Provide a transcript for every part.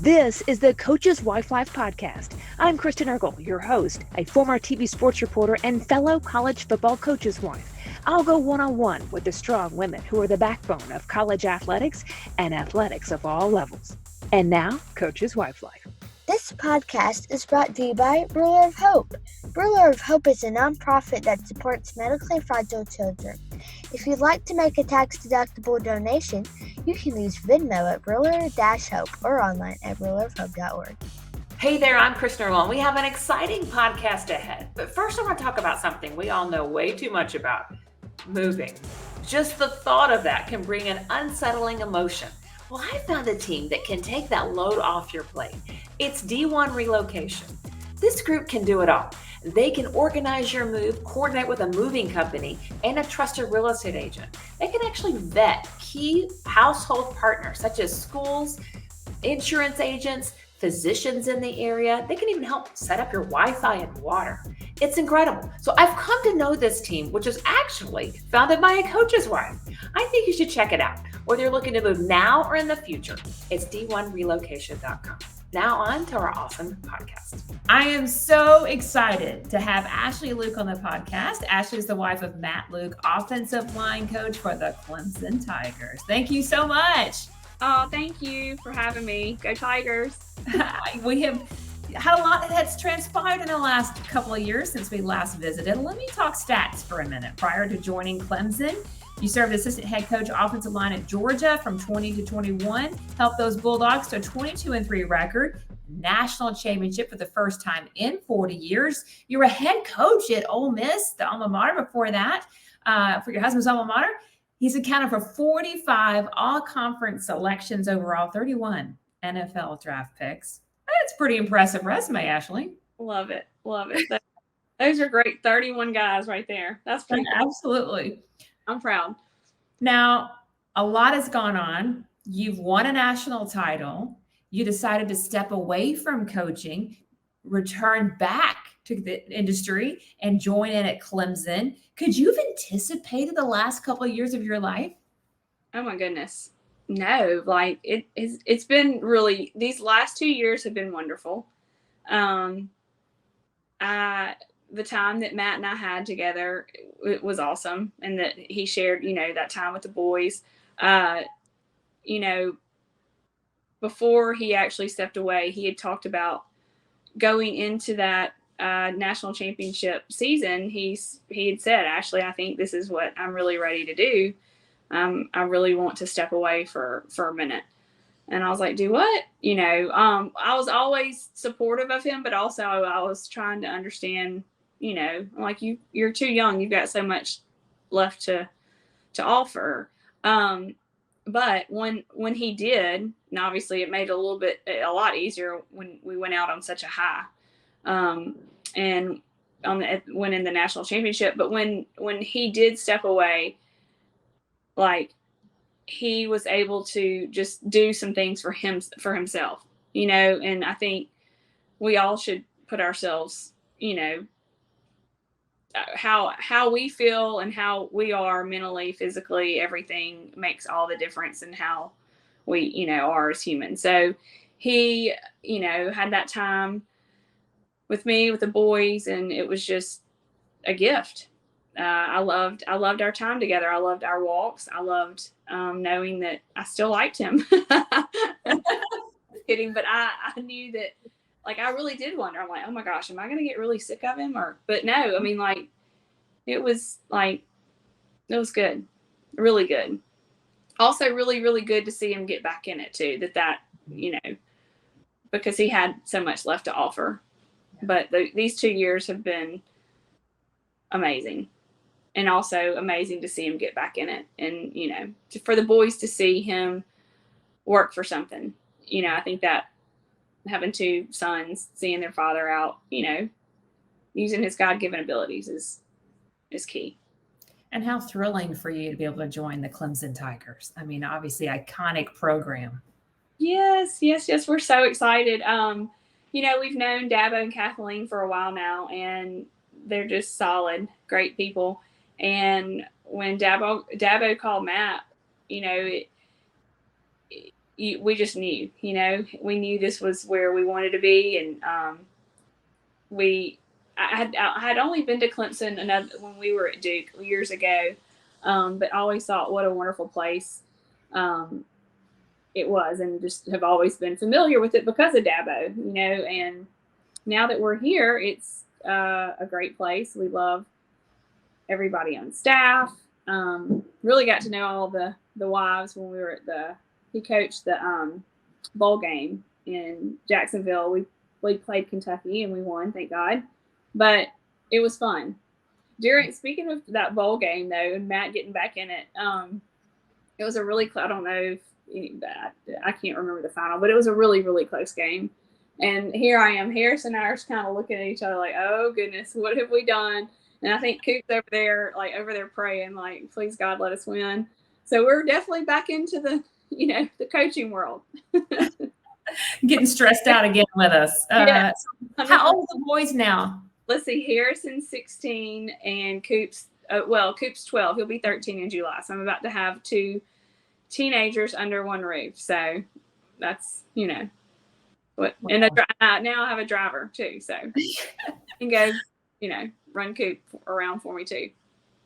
This is the Coach's Wife Life podcast. I'm Kristen Eargle, your host, a former TV sports reporter and fellow college football coach's wife. I'll go one-on-one with the strong women who are the backbone of college athletics and athletics of all levels. And now, Coach's Wife Life. This podcast is brought to you by Ruler of Hope. Ruler of Hope is a nonprofit that supports medically fragile children. If you'd like to make a tax-deductible donation, you can use Venmo at Ruler-Hope or online at rulerofhope.org. Hey there, I'm Kristen Eargle, and we have an exciting podcast ahead. But first I want to talk about something we all know way too much about, moving. Just the thought of that can bring an unsettling emotion. Well, I found a team that can take that load off your plate. It's D1 Relocation. This group can do it all. They can organize your move, coordinate with a moving company, and a trusted real estate agent. They can actually vet key household partners such as schools, insurance agents, physicians in the area. They can even help set up your Wi-Fi and water. It's incredible. So I've come to know this team, which is actually founded by a coach's wife. I think you should check it out, whether you're looking to move now or in the future. It's d1relocation.com. Now on to our awesome podcast. I am so excited to have Ashley Luke on the podcast. Ashley is the wife of Matt Luke, offensive line coach for the Clemson Tigers. Thank you so much. Oh, thank you for having me. Go Tigers. We have had a lot that's transpired in the last couple of years since we last visited. Let me talk stats for a minute. Prior to joining Clemson, you served as assistant head coach offensive line at Georgia from 20 to 21, helped those Bulldogs to a 22-3 record, national championship for the first time in 40 years. You were a head coach at Ole Miss, the alma mater before that, for your husband's alma mater. He's accounted for 45 all-conference selections overall, 31 NFL draft picks. That's a pretty impressive resume, Ashley. Love it. Love it. Those are great 31 guys right there. That's pretty cool. Absolutely. I'm proud. Now, a lot has gone on. You've won a national title. You decided to step away from coaching, return back to the industry, and join in at Clemson. Could you have anticipated the last couple of years of your life? Oh my goodness. No, like it's been really, these last 2 years have been wonderful. The time that Matt and I had together, it was awesome. And that he shared, that time with the boys. Before he actually stepped away, he had talked about going into that national championship season. He had said, Ashley, I think this is what I'm really ready to do. I really want to step away for a minute. And I was like, do what? I was always supportive of him, but also I was trying to understand, like you're too young. You've got so much left to offer. But when he did, and obviously it made it a lot easier when we went out on such a high, and winning the national championship. But when he did step away, like he was able to just do some things for himself, and I think we all should put ourselves, how we feel and how we are mentally, physically, everything makes all the difference in how we, are as humans. So he, had that time with me, with the boys, and it was just a gift. I loved our time together. I loved our walks. I loved knowing that I still liked him. Kidding, but I knew that, like, I really did wonder. I'm like, oh my gosh, am I going to get really sick of him? But no, I mean, like, it was good, really good. Also, really, really good to see him get back in it too. That because he had so much left to offer. But these 2 years have been amazing. And also amazing to see him get back in it. And, for the boys to see him work for something, I think that having two sons, seeing their father out, using his God-given abilities is key. And how thrilling for you to be able to join the Clemson Tigers. I mean, obviously iconic program. Yes. We're so excited. We've known Dabo and Kathleen for a while now, and they're just solid, great people. And when Dabo called Matt, we just knew, we knew this was where we wanted to be. And I had only been to Clemson when we were at Duke years ago, but I always thought what a wonderful place it was, and just have always been familiar with it because of Dabo, and now that we're here, it's a great place. We love everybody on staff. Really got to know all the wives when we were at he coached the bowl game in Jacksonville. We played Kentucky and we won, thank God. But it was fun. Speaking of that bowl game though, and Matt getting back in it, it was a really, I don't know if I can't remember the final, but it was a really, really close game. And here I am, Harris and I are kind of looking at each other like, oh goodness, what have we done? And I think Coop's over there praying, like, please God, let us win. So we're definitely back into the coaching world. Getting stressed out again with us. Yeah. How old are the boys now? Let's see, Harrison's 16 and Coop's 12. He'll be 13 in July. So I'm about to have 2 teenagers under one roof. So that's, what. Wow. And now I have a driver too. So he can go, run Coop around for me too.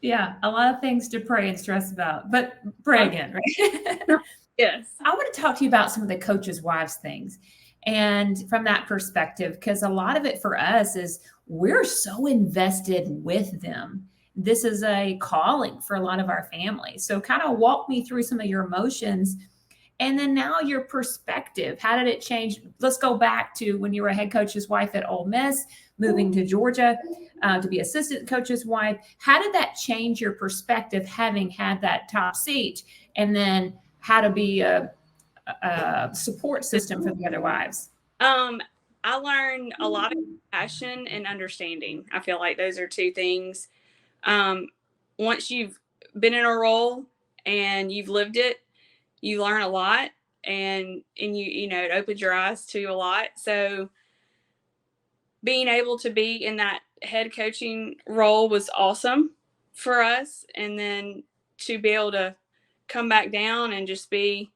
Yeah, a lot of things to pray and stress about, but pray again, right? Yes. I want to talk to you about some of the coaches' wives things. And from that perspective, because a lot of it for us is we're so invested with them. This is a calling for a lot of our families. So kind of walk me through some of your emotions. And then now your perspective, how did it change? Let's go back to when you were a head coach's wife at Ole Miss, moving to Georgia to be assistant coach's wife. How did that change your perspective, having had that top seat, and then how to be a support system for the other wives? I learned a lot of compassion and understanding. I feel like those are 2 things. Once you've been in a role and you've lived it, you learn a lot, and it opens your eyes to a lot. So being able to be in that head coaching role was awesome for us. And then to be able to come back down and just be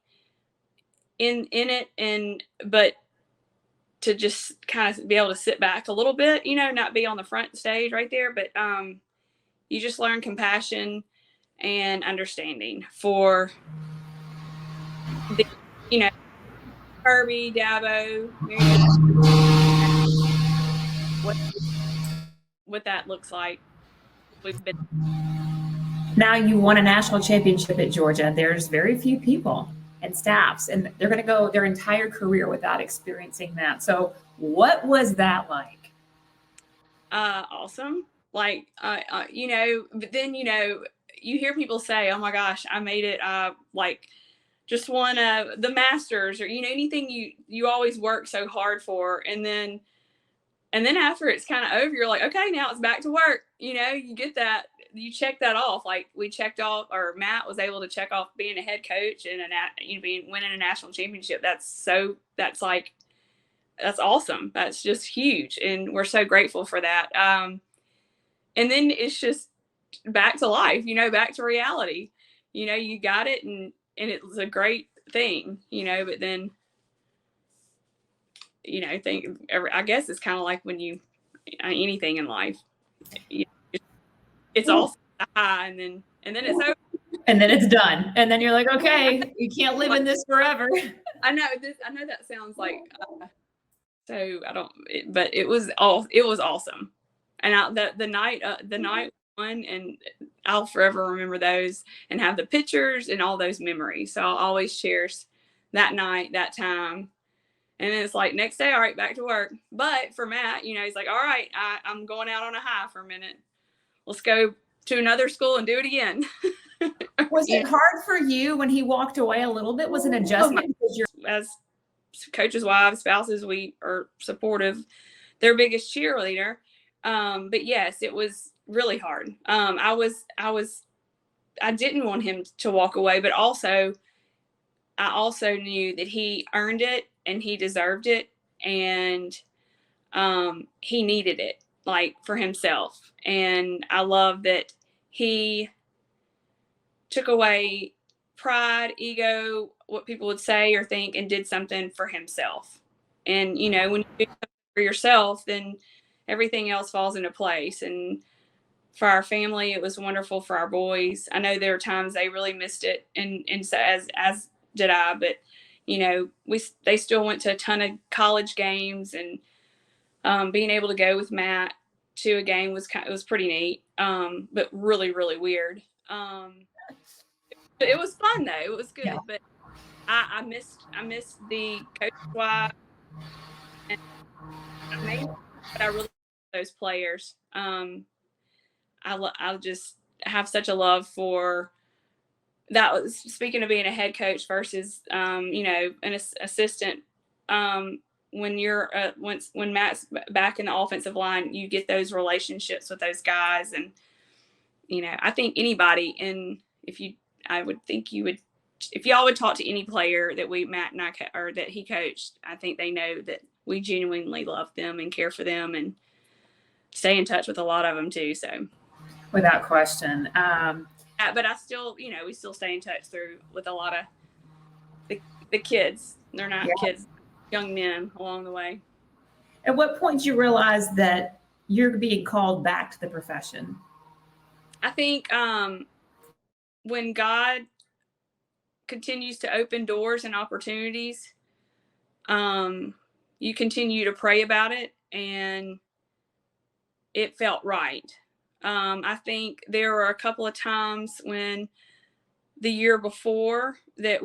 in it, but to just kind of be able to sit back a little bit, not be on the front stage right there, but you just learn compassion and understanding for the, Kirby, Dabo, what that looks like. We've been. Now you won a national championship at Georgia. There's very few people and staffs, and they're going to go their entire career without experiencing that. So what was that like? Awesome. Like, but then, you hear people say, oh my gosh, I made it. Just won the Masters, or, anything you always work so hard for. And then after it's kind of over, you're like, okay, now it's back to work. You get that, you check that off. Like we checked off, or Matt was able to check off being a head coach and winning a national championship. That's awesome. That's just huge. And we're so grateful for that. And then it's just back to life, back to reality. You got it, and it was a great thing, but then, I guess it's kind of like when anything in life, it's all high, and then it's over. And then it's done. And then you're like, okay, you can't live in this forever. I know that sounds like, but it was awesome. And the night one, and I'll forever remember those and have the pictures and all those memories. So I'll always cherish that night, that time. And then it's like next day, all right, back to work. But for Matt, he's like, all right, I'm going out on a high for a minute. Let's go to another school and do it again. Was it hard for you when he walked away a little bit? Was it an adjustment? As coaches' wives, spouses, we are supportive. Their biggest cheerleader. But yes, it was really hard. I didn't want him to walk away, but I also knew that he earned it and he deserved it, and he needed it, like, for himself. And I love that he took away pride, ego, what people would say or think and did something for himself. And, you know, when you do something for yourself, then everything else falls into place. And for our family, it was wonderful for our boys. I know there were times they really missed it. And so as did I, but, you know, they still went to a ton of college games, and being able to go with Matt to a game was pretty neat, but really, really weird. It was fun though. It was good, yeah. But I missed the coach wife, and I really love those players. I just have such a love for that. Was speaking of being a head coach versus you know, an assistant. When you're when Matt's back in the offensive line, you get those relationships with those guys, and you know, I think anybody I would think you would, if y'all would talk to any player that Matt and I, or that he coached, I think they know that we genuinely love them and care for them and stay in touch with a lot of them too. So, without question. But I still, you know, we still stay in touch with a lot of the kids. They're not kids, young men along the way. At what point did you realize that you're being called back to the profession? I think when God continues to open doors and opportunities, you continue to pray about it, and it felt right. I think there were a couple of times when the year before that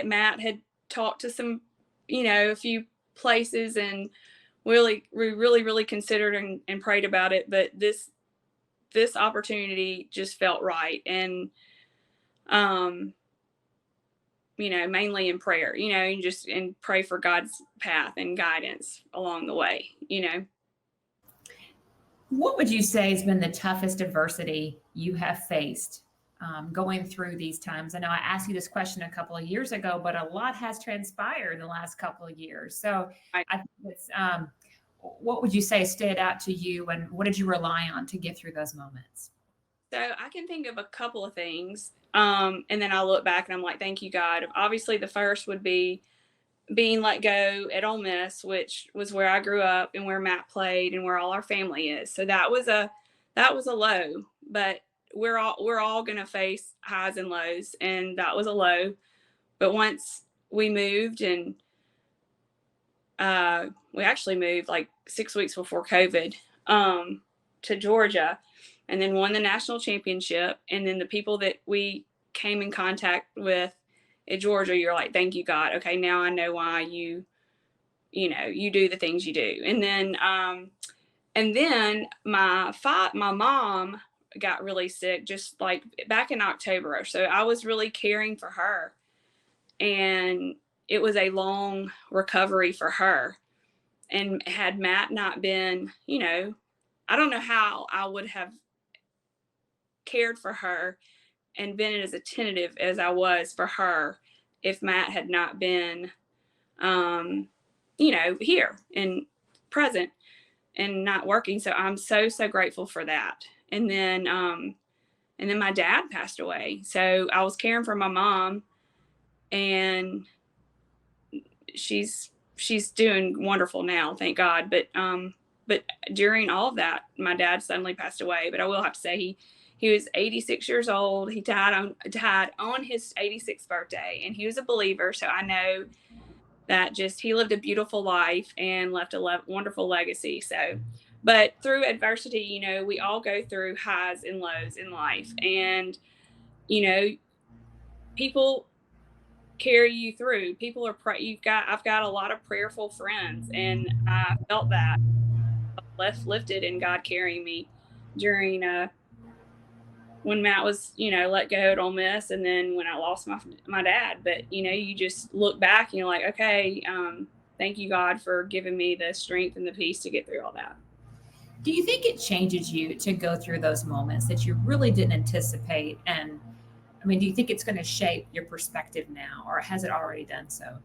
Matt had talked to some, you know, a few places, and we really considered and prayed about it. But this opportunity just felt right. And, you know, mainly in prayer, you know, and pray for God's path and guidance along the way, you know. What would you say has been the toughest adversity you have faced going through these times? I know I asked you this question a couple of years ago, but a lot has transpired in the last couple of years. So I think it's, what would you say stood out to you, and what did you rely on to get through those moments? So I can think of a couple of things. And then I look back and I'm like, thank you, God. Obviously, the first would be being let go at Ole Miss, which was where I grew up and where Matt played and where all our family is. So that was a low, but we're all going to face highs and lows, and that was a low. But once we moved, and we actually moved like 6 weeks before COVID to Georgia, and then won the national championship. And then the people that we came in contact with at Georgia, you're like, thank you, God. Okay, now I know why you do the things you do. And then my mom got really sick, just like back in October. So I was really caring for her, and it was a long recovery for her. And had Matt not been, you know, I don't know how I would have cared for her and been as attentive as I was for her if Matt had not been, you know, here and present and not working. So I'm so grateful for that. And then my dad passed away. So I was caring for my mom, and she's doing wonderful now, thank God. But during all of that, my dad suddenly passed away. But I will have to say he was 86 years old. He died on his 86th birthday, and he was a believer. So I know that he lived a beautiful life and left a wonderful legacy. So, but through adversity, you know, we all go through highs and lows in life, and, you know, people carry you through. People are I've got a lot of prayerful friends, and I felt that lifted and God carrying me during when Matt was, you know, let go at Ole Miss, and then when I lost my dad. But, you know, you just look back and you're like, okay, thank you, God, for giving me the strength and the peace to get through all that. Do you think it changes you to go through those moments that you really didn't anticipate? And I mean, do you think it's going to shape your perspective now, or has it already done so?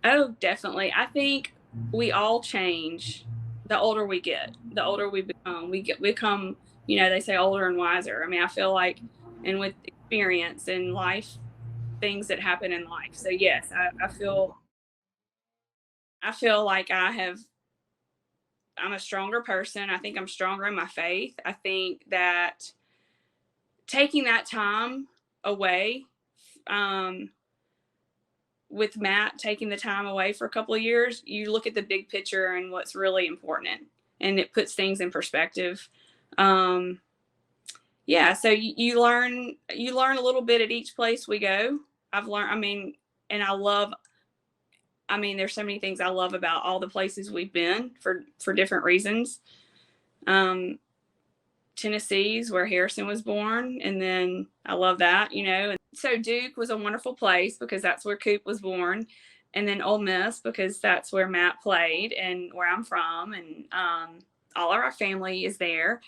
Oh, definitely. I think we all change the older we get, the older we become. We become, you know, they say older and wiser. I mean, I feel like, and with experience in life, things that happen in life. So yes, I feel like I'm a stronger person. I think I'm stronger in my faith. I think that taking that time away, with Matt taking the time away for a couple of years, you look at the big picture and what's really important, and it puts things in perspective. Yeah, so you learn a little bit at each place we go. I've learned, and there's so many things I love about all the places we've been for different reasons. Tennessee's where Harrison was born, and then I love that, And so Duke was a wonderful place because that's where Coop was born, and then Ole Miss because that's where Matt played and where I'm from, and all of our family is there.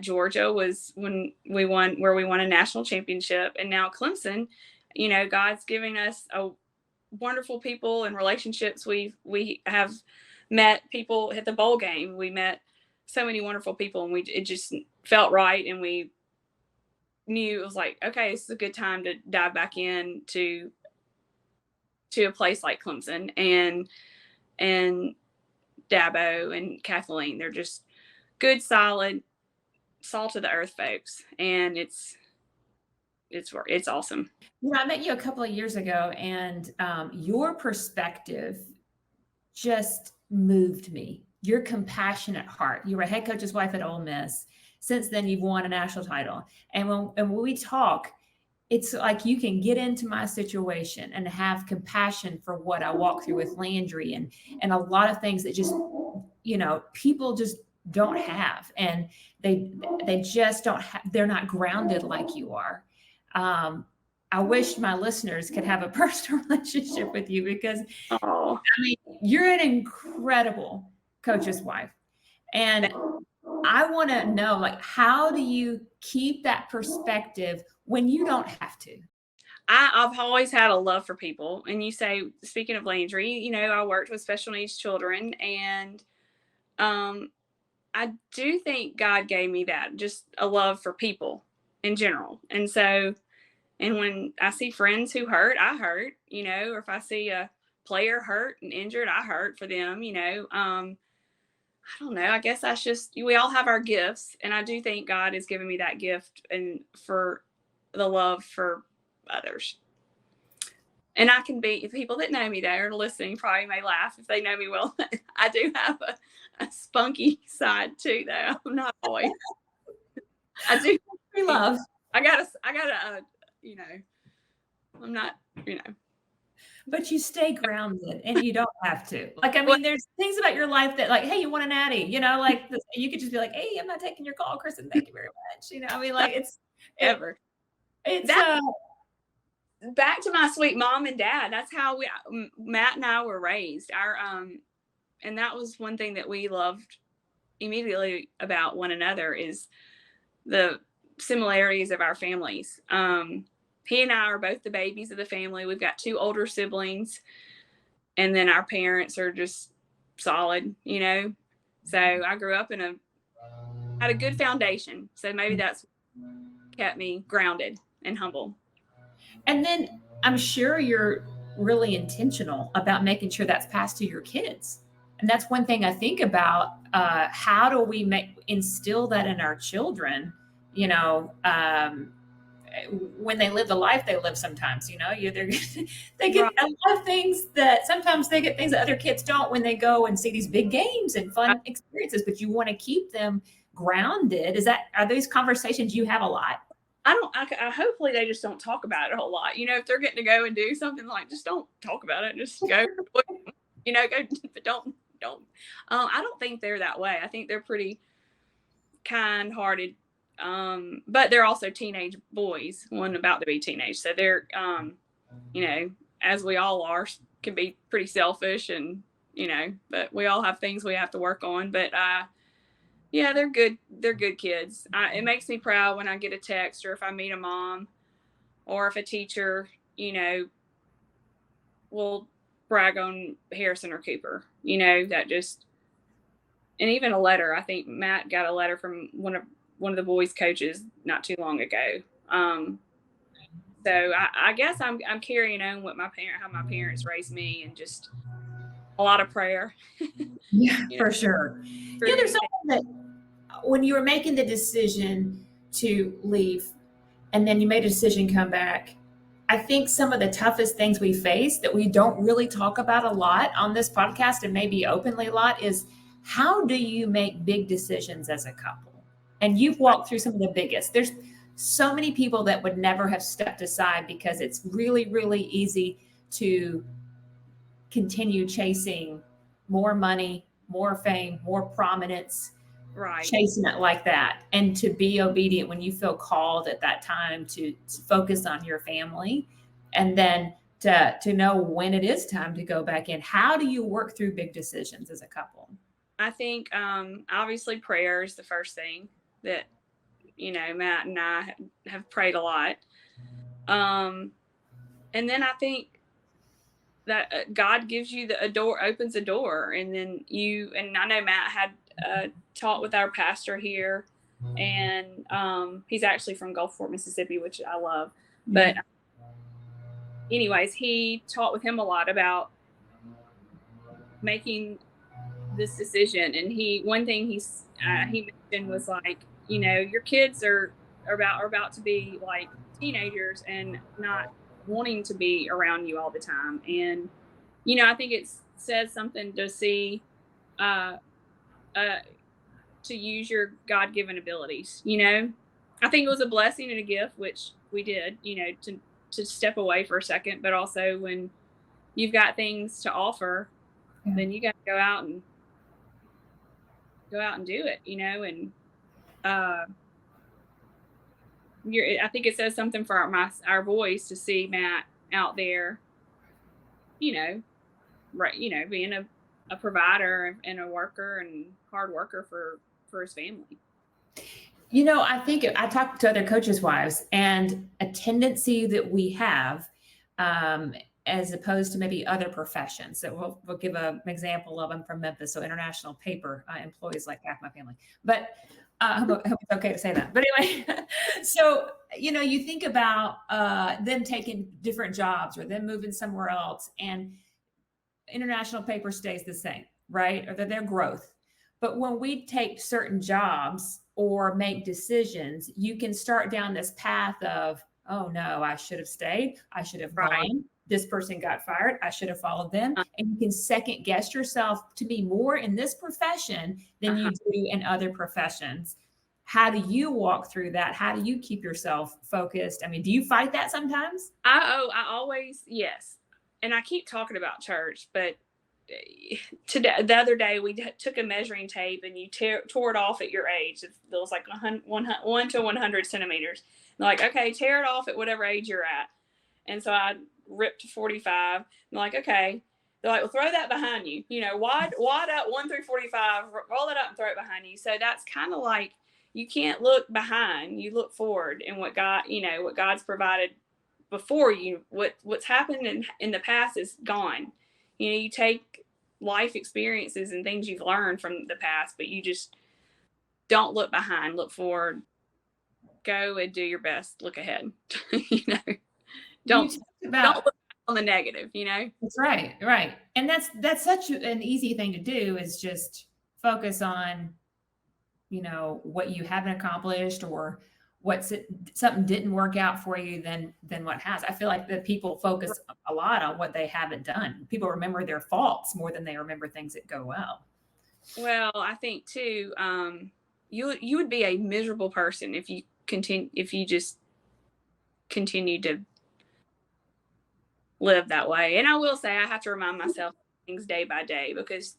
Georgia was where we won a national championship, and now Clemson. God's giving us a wonderful people and relationships. We have met people at the bowl game. We met so many wonderful people, and it just felt right, and we knew it was like, okay, this is a good time to dive back in to a place like Clemson and Dabo and Kathleen. They're just good, solid, salt of the earth folks, and it's awesome. I met you a couple of years ago, and your perspective just moved me. Your compassionate heart. You were a head coach's wife at Ole Miss. Since then, you've won a national title. And when we talk, it's like you can get into my situation and have compassion for what I walk through with Landry and a lot of things that just, people just don't have. And they just don't have, they're not grounded like you are. I wish my listeners could have a personal relationship with you because you're an incredible coach's wife. And I want to know, how do you keep that perspective when you don't have to? I've always had a love for people. And you say, speaking of Landry, I worked with special needs children, and I do think God gave me that, just a love for people in general. And so, and when I see friends who hurt, I hurt, or if I see a player hurt and injured, I hurt for them, I don't know. I guess that's just, we all have our gifts. And I do think God has given me that gift and for the love for others. And I can be, people that know me there listening probably may laugh if they know me well. I do have a spunky side too, though. I'm not always. I do. We love. I gotta, I'm not, But you stay grounded and you don't have to. There's things about your life that hey, you want an Natty, you could just be like, hey, I'm not taking your call, Kristen. Thank you very much. It's ever. It's back to my sweet mom and dad. That's how Matt and I were raised. And that was one thing that we loved immediately about one another is the similarities of our families. He and I are both the babies of the family. We've got 2 older siblings, and then our parents are just solid, So I grew up had a good foundation. So maybe that's kept me grounded and humble. And then I'm sure you're really intentional about making sure that's passed to your kids. And that's one thing I think about. How do we instill that in our children? When they live the life they live, sometimes, they get a lot of things that sometimes they get things that other kids don't when they go and see these big games and fun experiences, but you want to keep them grounded. Are those conversations you have a lot? Hopefully they just don't talk about it a whole lot. If they're getting to go and do something, just don't talk about it. Just go, go, but don't. I don't think they're that way. I think they're pretty kind-hearted. But they're also teenage boys, one about to be teenage. So they're, as we all are, can be pretty selfish and, but we all have things we have to work on. But, yeah, they're good. They're good kids. It makes me proud when I get a text or if I meet a mom or if a teacher, will brag on Harrison or Cooper, that just, and even a letter. I think Matt got a letter from one of the boys' coaches not too long ago. So I guess I'm carrying on what how my parents raised me, and just a lot of prayer. Yeah, You know, for sure. for There's these something that when you were making the decision to leave and then you made a decision to come back, I think some of the toughest things we face that we don't really talk about a lot on this podcast and maybe openly a lot is how do you make big decisions as a couple? And you've walked through some of the biggest. There's so many people that would never have stepped aside because it's really, really easy to continue chasing more money, more fame, more prominence, right. chasing it like that. And to be obedient when you feel called at that time to focus on your family, and then to know when it is time to go back in. How do you work through big decisions as a couple? I think obviously prayer is the first thing that, Matt and I have prayed a lot. And then I think that God gives you a door, opens a door. And then and I know Matt had taught with our pastor here, and he's actually from Gulfport, Mississippi, which I love. But anyways, he taught with him a lot about making this decision. And one thing he mentioned was like, your kids are about to be like teenagers and not wanting to be around you all the time. And I think it says something to see to use your God-given abilities. I think it was a blessing and a gift, which we did, to step away for a second. But also when you've got things to offer, then you got to go out and do it, and I think it says something for our boys to see Matt out there, right, being a provider and a worker and hard worker for his family. I think I talked to other coaches' wives, and a tendency that we have, as opposed to maybe other professions. So we'll give an example of them from Memphis. So International Paper employees like half my family, but I hope it's okay to say that. But anyway, so, you think about them taking different jobs or them moving somewhere else, and International Paper stays the same, right? Or their growth. But when we take certain jobs or make decisions, you can start down this path of, oh no, I should have stayed. I should have gone. This person got fired. I should have followed them. And you can second guess yourself to be more in this profession than you do in other professions. How do you walk through that? How do you keep yourself focused? I mean, do you fight that sometimes? I always, yes. And I keep talking about church, but the other day we took a measuring tape and you tore it off at your age. It was like 1 to 100 centimeters. And like, okay, tear it off at whatever age you're at. And so I ripped to 45. I'm like, okay. They're like, well, throw that behind you. Wad up 1 through 45, roll it up and throw it behind you. So that's kind of like, you can't look behind, you look forward, and what God's provided before you. What's happened in the past is gone. You take life experiences and things you've learned from the past, but you just don't look behind, look forward, go and do your best, look ahead. Don't look on the negative, That's right. And that's such an easy thing to do, is just focus on, what you haven't accomplished, or something didn't work out for you than what has. I feel like that people focus a lot on what they haven't done. People remember their faults more than they remember things that go well. Well, I think too, you would be a miserable person if you just continue to live that way. And I will say, I have to remind myself things day by day, because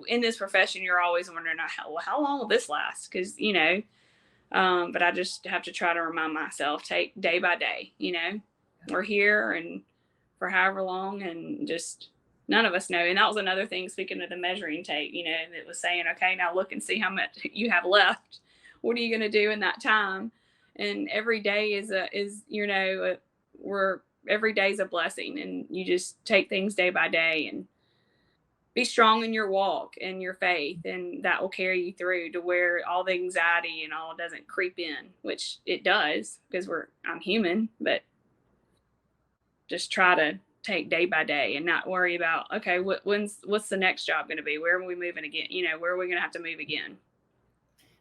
in this profession, you're always wondering, how long will this last? Because, but I just have to try to remind myself, take day by day, we're here and for however long, and just none of us know. And that was another thing, speaking of the measuring tape, it was saying, okay, now look and see how much you have left. What are you going to do in that time? And every day every day is a blessing, and you just take things day by day and be strong in your walk and your faith, and that will carry you through to where all the anxiety and all doesn't creep in, which it does, because I'm human, but just try to take day by day and not worry about, okay, what's the next job going to be? Where are we moving again? Where are we going to have to move again?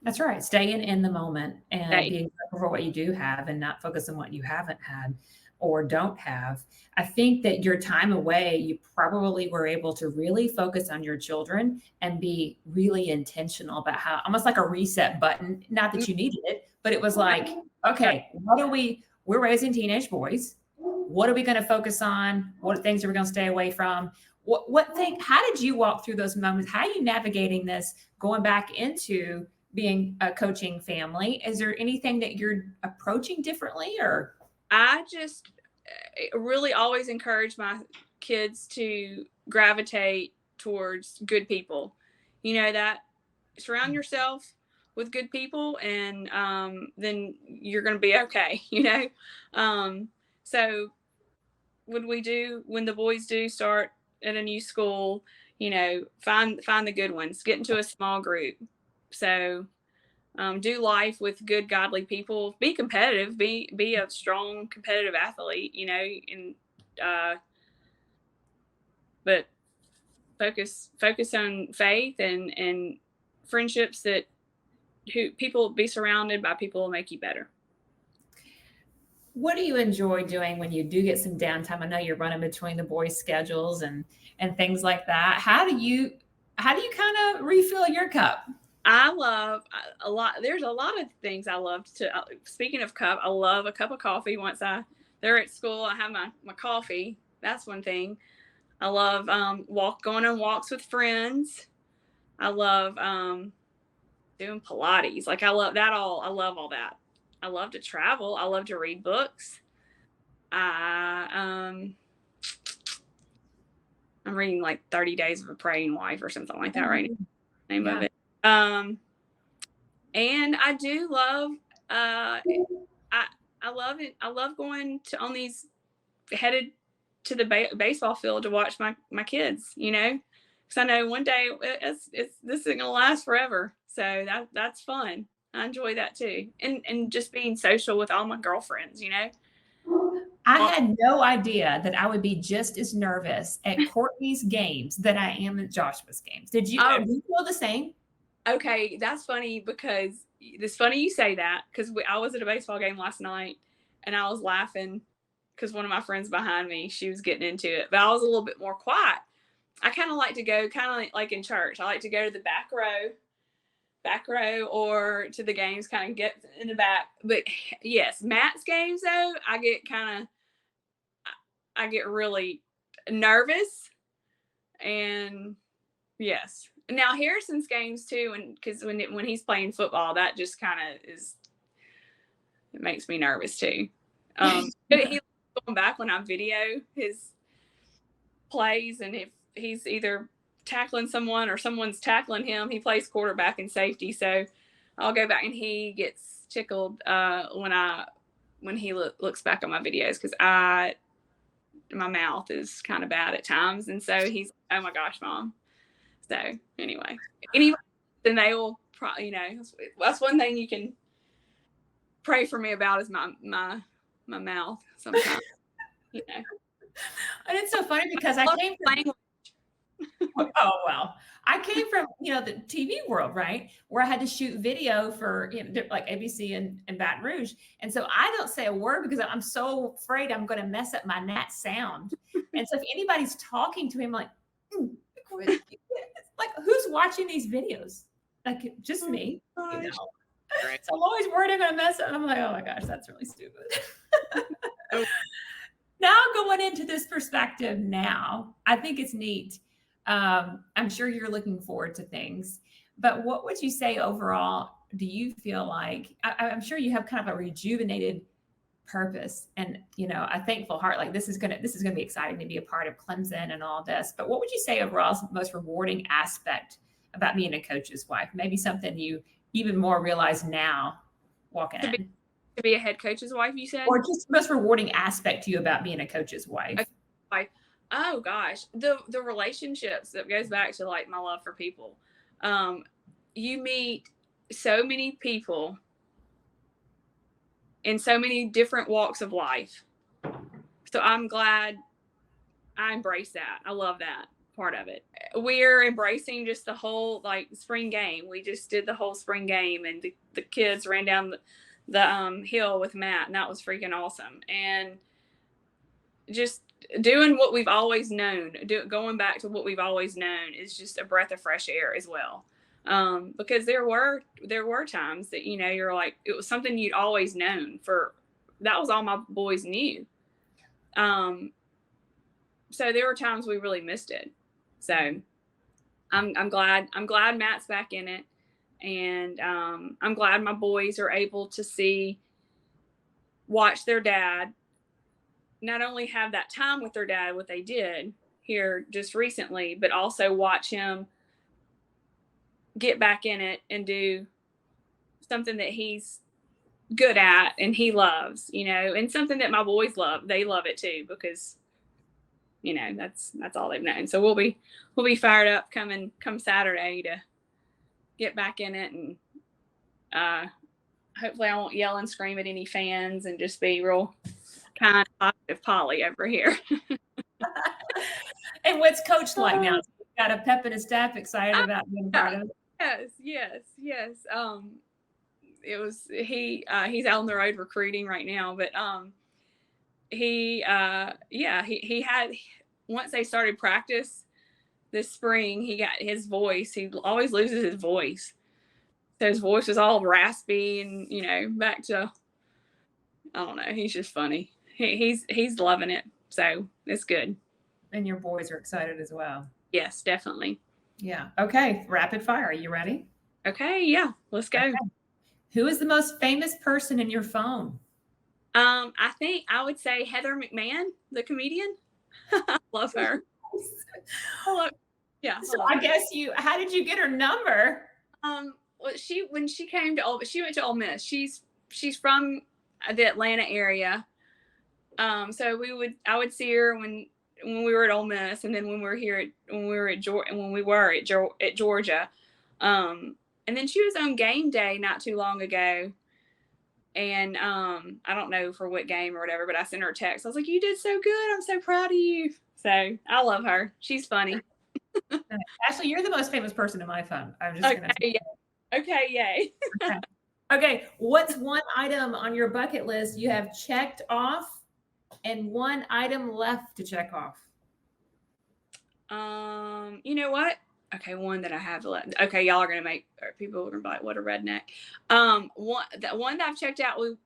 That's right. Staying in the moment and Hey. being grateful for what you do have and not focus on what you haven't had or don't have. I think that your time away, you probably were able to really focus on your children and be really intentional about how, almost like a reset button. Not that you needed it, but it was like, okay, we're raising teenage boys. What are we going to focus on? What things are we going to stay away from? How did you walk through those moments? How are you navigating this going back into being a coaching family? Is there anything that you're approaching differently, or? I just really always encourage my kids to gravitate towards good people. That surround yourself with good people, and then you're going to be okay. So when the boys do start at a new school, find the good ones, get into a small group. So do life with good, godly people. Be competitive. Be a strong, competitive athlete. And but focus on faith and friendships that be surrounded by people will make you better. What do you enjoy doing when you do get some downtime? I know you're running between the boys' schedules and things like that. How do you kind of refill your cup? I love a lot. There's a lot of things I love to. Speaking of cup, I love a cup of coffee. Once they're at school, I have my coffee. That's one thing. I love going on walks with friends. I love doing Pilates. Like I love that all. I love all that. I love to travel. I love to read books. I'm reading like 30 Days of a Praying Wife or something like that right now. Name of it. And I do love I love it. I love going headed to the baseball field to watch my kids, because I know one day this isn't gonna last forever. So that's fun. I enjoy that too. And just being social with all my girlfriends, I had no idea that I would be just as nervous at Courtney's games than I am at Joshua's games. Did you feel the same? Okay, that's funny because it's funny you say that, because I was at a baseball game last night and I was laughing because one of my friends behind me, she was getting into it, but I was a little bit more quiet. I kind of like to go like in church. I like to go to the back row or to the games, kind of get in the back. But yes, Matt's games though, I get really nervous, and yes. Now Harrison's games too, and because when he's playing football, that just kind of it makes me nervous too. He going back when I video his plays, and if he's either tackling someone or someone's tackling him, he plays quarterback and safety. So I'll go back and he gets tickled when he looks back on my videos, because my mouth is kind of bad at times, and so he's, oh my gosh, Mom. So anyway, then they will probably, that's one thing you can pray for me about is my mouth sometimes. And it's so funny because I came from oh well, I came from the TV world, right, where I had to shoot video for like ABC and Baton Rouge, and so I don't say a word because I'm so afraid I'm going to mess up my Nat sound. And so if anybody's talking to him, like like who's watching these videos? Like just me. Right. So I'm always worried I'm going to mess up. And I'm like, oh my gosh, that's really stupid. Now going into this perspective now, I think it's neat. I'm sure you're looking forward to things, but what would you say overall? Do you feel like, I'm sure you have kind of a rejuvenated purpose and, a thankful heart, like this is going to be exciting to be a part of Clemson and all this, but what would you say overall is the most rewarding aspect about being a coach's wife? Maybe something you even more realize now walking in. To be a head coach's wife, you said? Or just the most rewarding aspect to you about being a coach's wife? Oh gosh, the relationships, that goes back to like my love for people. You meet so many people in so many different walks of life, So I'm glad I embrace that. I love that part of it. We're embracing just the whole like spring game. We just did the whole spring game, and the kids ran down the hill with Matt, and that was freaking awesome. And just doing what we've always known, going back to what we've always known is just a breath of fresh air as well. Because there were times that, you know, you're like, it was something you'd always known that was all my boys knew. So there were times we really missed it. So I'm glad Matt's back in it. And I'm glad my boys are able to watch their dad not only have that time with their dad, what they did here just recently, but also watch him get back in it and do something that he's good at and he loves, you know, and something that my boys love. They love it too, because, you know, that's all they've known. So we'll be fired up come Saturday to get back in it, and hopefully I won't yell and scream at any fans and just be real kind of positive Polly over here. And what's Coach like now? He's got a pep in his step, excited about being part of it. Yes. It was he's out on the road recruiting right now, but he had, once they started practice this spring, he got his voice. He always loses his voice. So his voice was all raspy and, you know, back to, I don't know. He's just funny. He's loving it. So it's good. And your boys are excited as well. Yes, definitely. Yeah. Okay. Rapid fire. Are you ready? Okay. Yeah. Let's go. Okay. Who is the most famous person in your phone? I think I would say Heather McMahon, the comedian. I love her. Yeah. So I guess how did you get her number? Well, when she came to she went to Ole Miss. She's from the Atlanta area. So I would see her when we were at Ole Miss, and then when we were at Georgia. And then she was on game day not too long ago. And I don't know for what game or whatever, but I sent her a text. I was like, "You did so good. I'm so proud of you." So I love her. She's funny. Ashley, you're the most famous person in my phone. I'm just gonna say. Okay, yay. Okay. What's one item on your bucket list you have checked off and one item left to check off? You know what? Okay, one that I have left. Okay, y'all are gonna people are gonna be like, "What a redneck." One that I've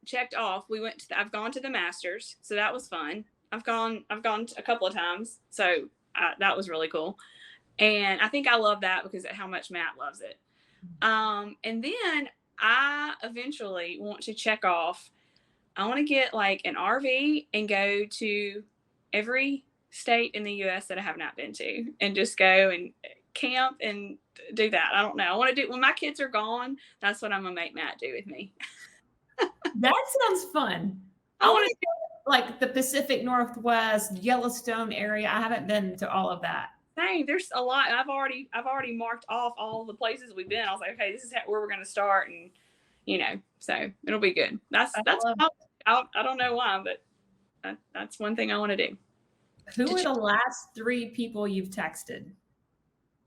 checked off. I've gone to the Masters, so that was fun. I've gone a couple of times, so that was really cool. And I think I love that because of how much Matt loves it. And then I eventually want to check off. I want to get like an RV and go to every state in the U.S. that I have not been to, and just go and camp and do that. I don't know. I want to do, when my kids are gone, that's what I'm gonna make Matt do with me. That sounds fun. I want to do like the Pacific Northwest, Yellowstone area. I haven't been to all of that. Dang, there's a lot. I've already marked off all the places we've been. I was like, okay, this is where we're gonna start, and you know, so it'll be good. I don't know why, but that's one thing I want to do. Who are the last 3 people you've texted?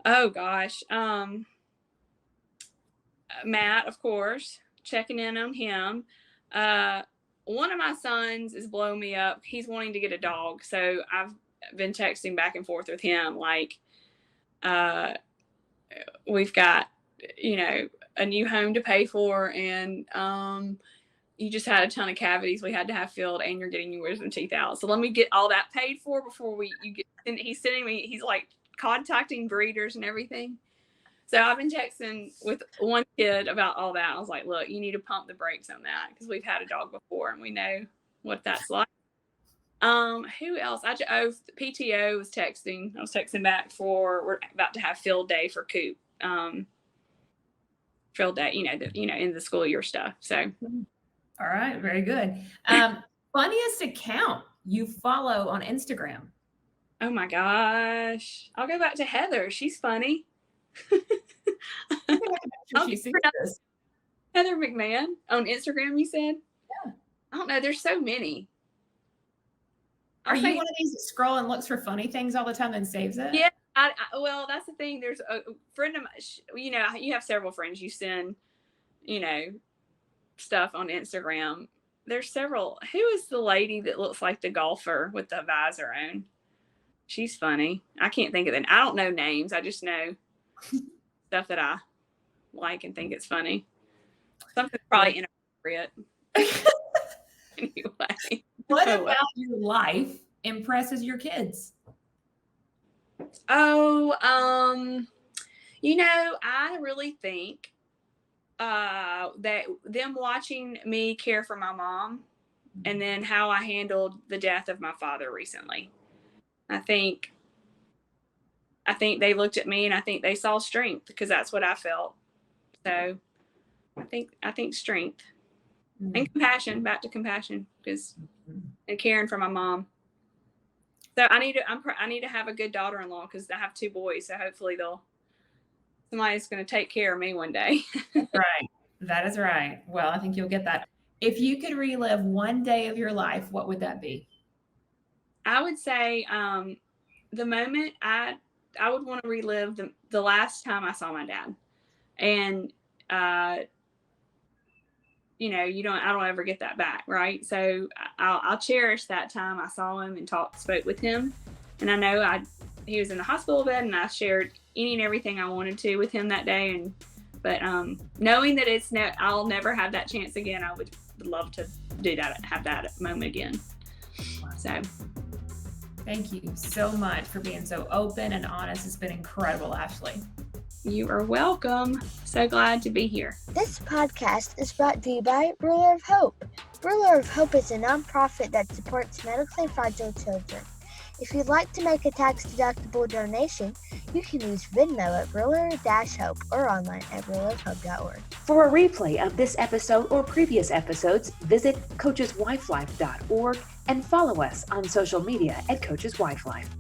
Oh gosh. Matt, of course, checking in on him. One of my sons is blowing me up. He's wanting to get a dog. So I've been texting back and forth with him. Like, we've got, you know, a new home to pay for, and you just had a ton of cavities we had to have filled, and you're getting your wisdom teeth out. So let me get all that paid for before and he's sending me, he's like contacting breeders and everything. So I've been texting with one kid about all that. I was like, look, you need to pump the brakes on that, because we've had a dog before and we know what that's like. Who else? PTO was texting. I was texting back we're about to have field day for Coop. Field day, in the school year stuff. So. All right. Very good. Funniest account you follow on Instagram? Oh my gosh. I'll go back to Heather. She's funny. Heather McMahon on Instagram, you said? Yeah. I don't know. There's so many. Are you one of these that scroll and looks for funny things all the time and saves it? Yeah. Well, that's the thing. There's a friend of mine, you have several friends you send, stuff on Instagram. There's several. Who is the lady that looks like the golfer with the visor on? She's funny. I can't think of it. I don't know names. I just know stuff that I like and think it's funny. Something's probably inappropriate. Anyway. What about your life impresses your kids? Oh, I really think that them watching me care for my mom and then how I handled the death of my father recently. I think they looked at me and I think they saw strength because that's what I felt. So I think strength and compassion, back to compassion, because and caring for my mom. So I need to have a good daughter-in-law because I have 2 boys. So hopefully somebody's going to take care of me one day. Right. That is right. Well, I think you'll get that. If you could relive one day of your life, what would that be? I would say the moment I would want to relive the last time I saw my dad. And I don't ever get that back, right? So I'll cherish that time I saw him and spoke with him. And I know he was in the hospital bed and I shared any and everything I wanted to with him that day. But knowing that I'll never have that chance again, I would love to do that, have that moment again. So thank you so much for being so open and honest. It's been incredible, Ashley. You are welcome. So glad to be here. This podcast is brought to you by Ruler of Hope. Ruler of Hope is a nonprofit that supports medically fragile children. If you'd like to make a tax-deductible donation, you can use Venmo at Ruler-Hope or online at rulerofhope.org. For a replay of this episode or previous episodes, visit coacheswifelife.org and follow us on social media at Coaches Wife Life.